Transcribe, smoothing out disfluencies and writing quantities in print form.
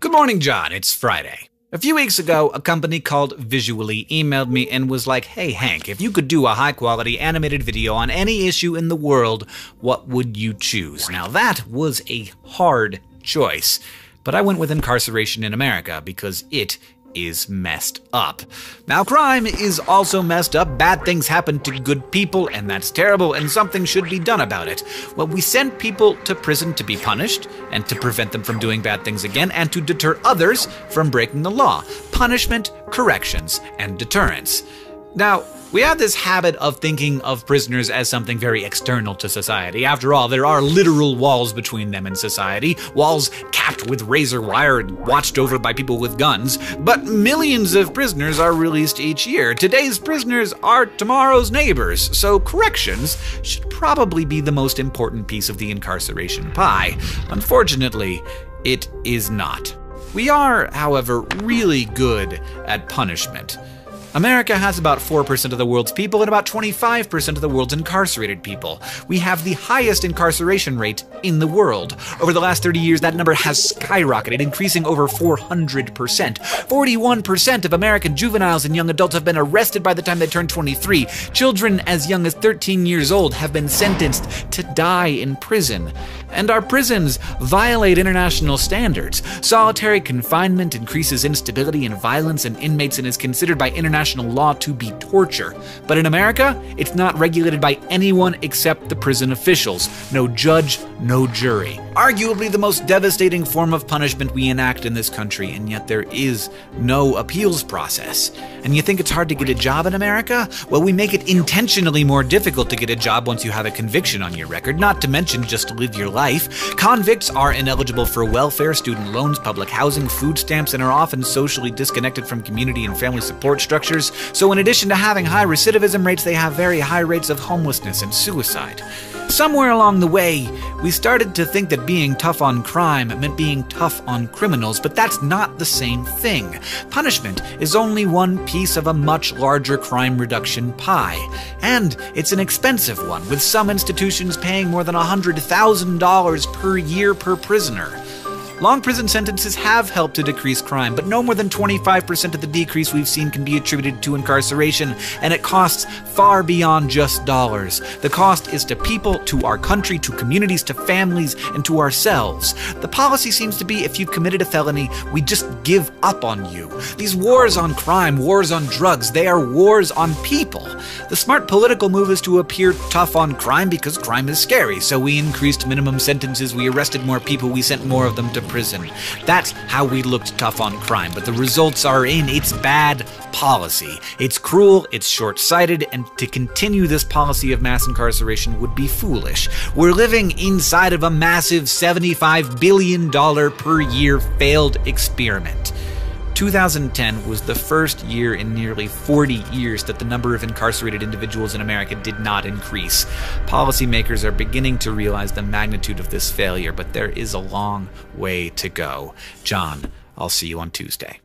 Good morning, John. It's Friday. A few weeks ago, a company called Visually emailed me and was like, "Hey Hank, if you could do a high-quality animated video on any issue in the world, what would you choose?" Now that was a hard choice, but I went with incarceration in America because it is messed up. Now, crime is also messed up. Bad things happen to good people, and that's terrible, and something should be done about it. Well, we send people to prison to be punished, and to prevent them from doing bad things again, and to deter others from breaking the law. Punishment, corrections, and deterrence. Now, we have this habit of thinking of prisoners as something very external to society. After all, there are literal walls between them and society, walls capped with razor wire and watched over by people with guns. But millions of prisoners are released each year. Today's prisoners are tomorrow's neighbors, so corrections should probably be the most important piece of the incarceration pie. Unfortunately, it is not. We are, however, really good at punishment. America has about 4% of the world's people and about 25% of the world's incarcerated people. We have the highest incarceration rate in the world. Over the last 30 years, that number has skyrocketed, increasing over 400%. 41% of American juveniles and young adults have been arrested by the time they turn 23. Children as young as 13 years old have been sentenced to die in prison. And our prisons violate international standards. Solitary confinement increases instability and violence in inmates and is considered by international law to be torture. But in America, it's not regulated by anyone except the prison officials. No judge, no jury. Arguably the most devastating form of punishment we enact in this country, and yet there is no appeals process. And you think it's hard to get a job in America? Well, we make it intentionally more difficult to get a job once you have a conviction on your record, not to mention just to live your life. Convicts are ineligible for welfare, student loans, public housing, food stamps, and are often socially disconnected from community and family support structures. So in addition to having high recidivism rates, they have very high rates of homelessness and suicide. Somewhere along the way, we started to think that being tough on crime meant being tough on criminals, but that's not the same thing. Punishment is only one piece of a much larger crime reduction pie. And it's an expensive one, with some institutions paying more than $100,000 per year per prisoner. Long prison sentences have helped to decrease crime, but no more than 25% of the decrease we've seen can be attributed to incarceration, and it costs far beyond just dollars. The cost is to people, to our country, to communities, to families, and to ourselves. The policy seems to be, if you've committed a felony, we just give up on you. These wars on crime, wars on drugs, they are wars on people. The smart political move is to appear tough on crime because crime is scary, so we increased minimum sentences, we arrested more people, we sent more of them to prison. That's how we looked tough on crime, but the results are in. It's bad policy. It's cruel, it's short-sighted, and to continue this policy of mass incarceration would be foolish. We're living inside of a massive $75 billion per year failed experiment. 2010 was the first year in nearly 40 years that the number of incarcerated individuals in America did not increase. Policymakers are beginning to realize the magnitude of this failure, but there is a long way to go. John, I'll see you on Tuesday.